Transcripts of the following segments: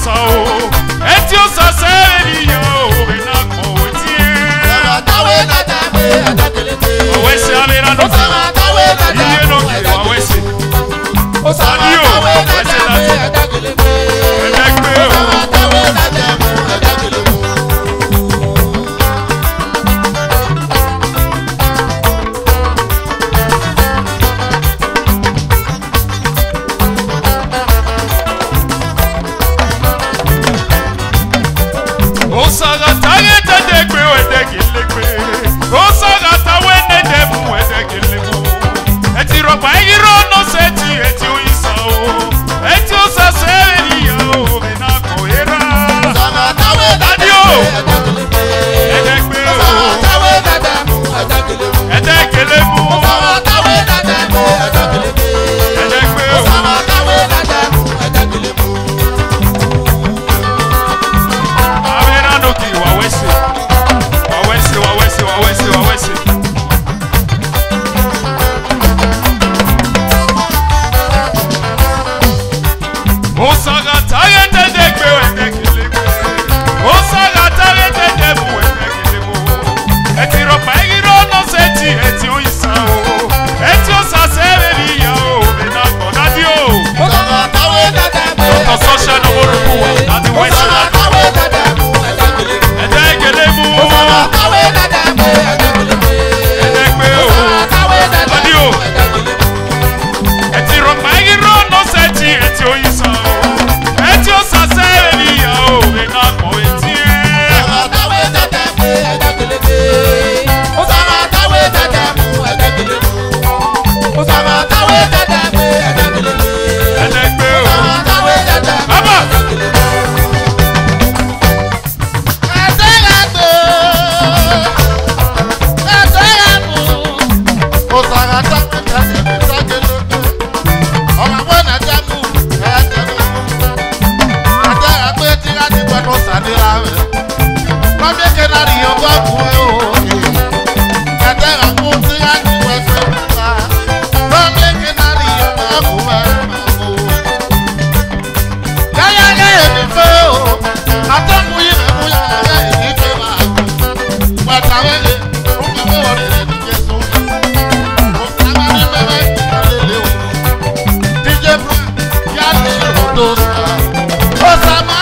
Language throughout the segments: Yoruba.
sao. Eti o sa se ni yo na ko tie. Tawe na tawe adakeleke. Awese avera no. Tawe na Iye no ki awese. Osadio. Awese na adakeleke. Edekpe o. Tawe na tawe adakeleke. Osaga taye tedekpe o edekelekpe. Osaga tawe nedebu edekelebu. Eti roba iro no seti eti o isa o. Eti o sa se yo na ko era. Tawe Adio. adakeleke. Edekpe o. Tawe na tawe adakeleke. Edekelebu. Tawe na tawe adakeleke. Edekpe o. Tawe na tawe adakeleke. Avera no ki wawese. Wawese wawese wawese wawese. Osaga taye tedekpe o edekelekpe. Osaga taye tedebu edekelebu. Eti ropa iro no seti eti o isa o. Eti o sa se ya o bena kodadi o. Tawe na tawe Dr. Sosha no borukuwa dadi wese na tawe na tawe adakeleke. edekelebu. Tawe na tawe adakeleke. Edekpe o. Tawe na tawe Adio. adakeleke. Eti ropa iro no seti eti o isa o. Eti o sa se ya o bena ko etie. Tawe na tawe adakeleke. Tawe na tawe adakeleke. Tawe na tawe adakeleke. Edekpe o. Tawe na tawe Aba. adakeleke. Osama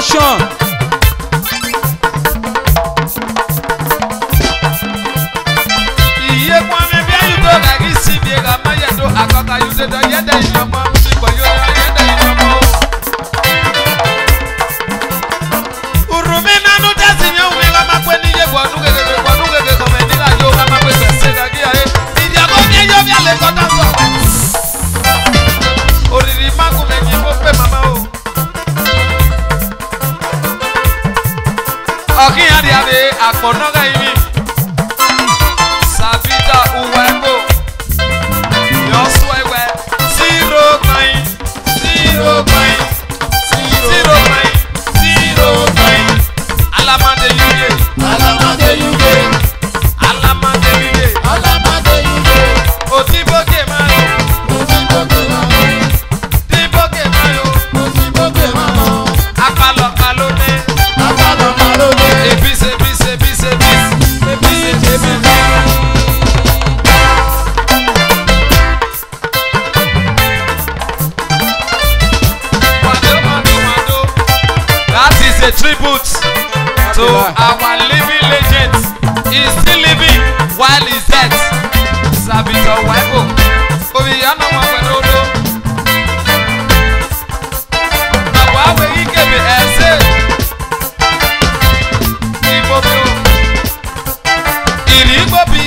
production. Iye kwame bia yudo gagi sibi ga mayedo akaka yudo yeda inoma sibo yo yeda inoma. Urumena no dazinya umega makweni ye gwanuge komeni ga yo ga makweni sega gia e. Idia go bia yo bia le go danso. Oriri magu menyi mo pe mama o. Oki adi ade akponoga imi. Sabita uwego. Yoswewe 0-9. Alamande yuge. Otiboke mayo. Apalo kalone. Ebise. That is a tribute to our living legend. He's still living while he's dead. Sabito Waibo. Oviyana Mwakwenodo. Awawe Ikebe Eze. Igbobi. Irigbobi.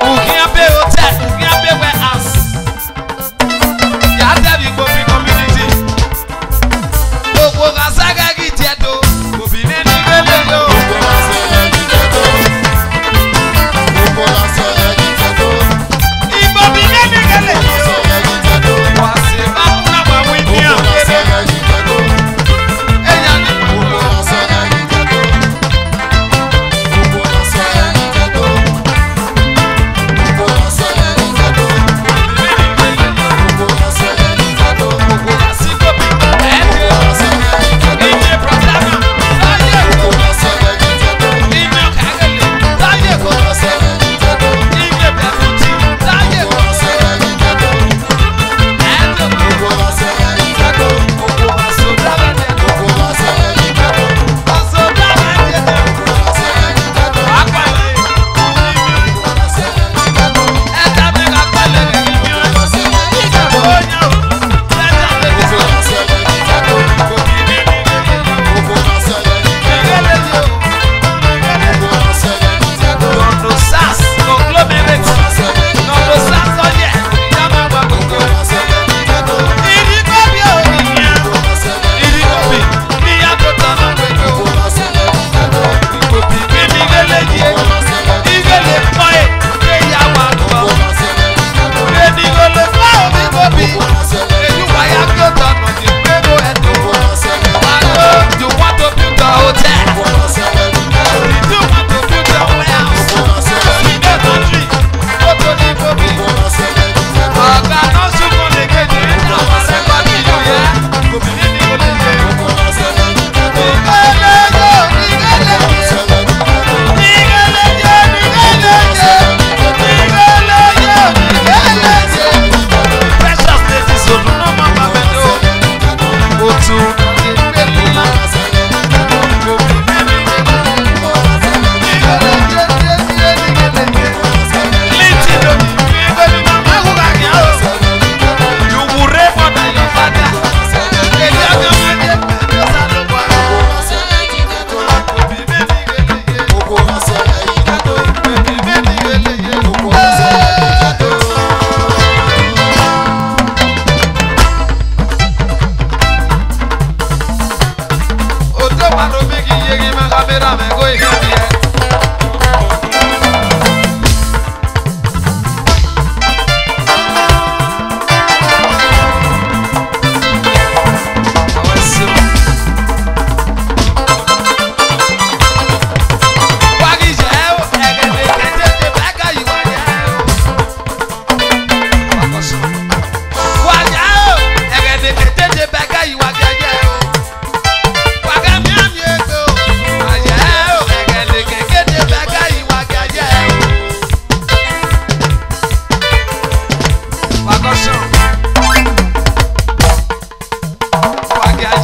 Ugiabe hotel, Ugiabe warehouse. Yadebi Igbobi community. Gbogbo Gasaga Gitedo, Igbobi neni gele yo. Igbobi neni gele yo. Wase bakuna wa winia. Eya ni Igbobi.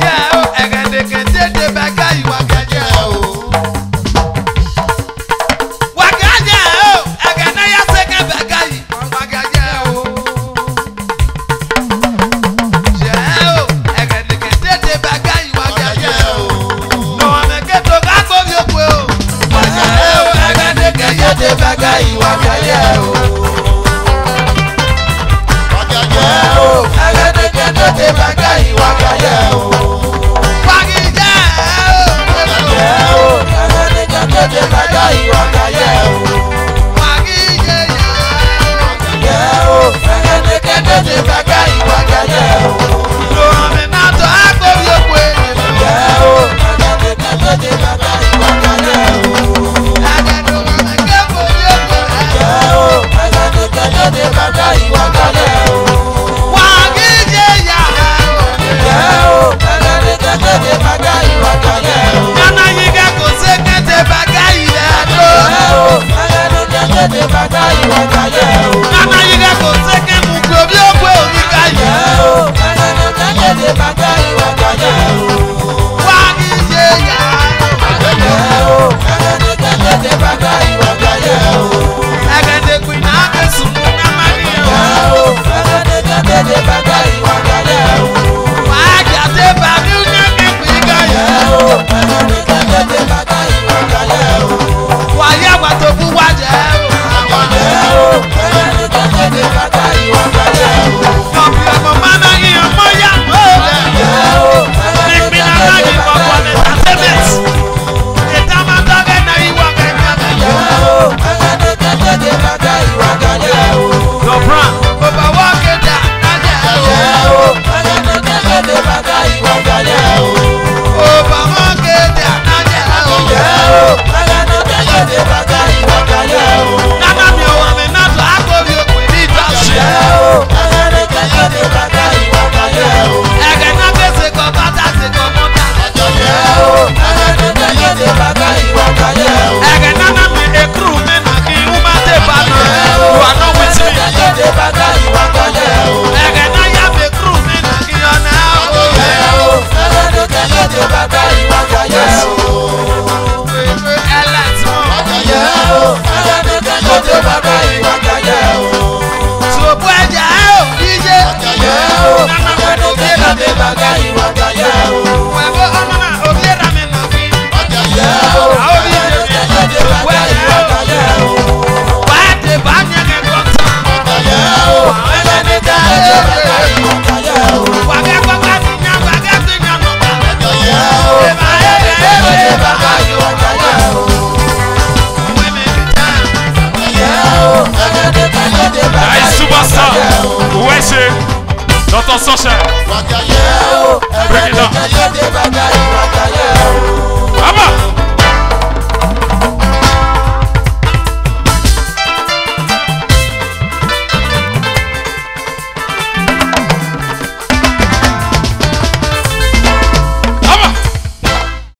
ya o egende kete de ba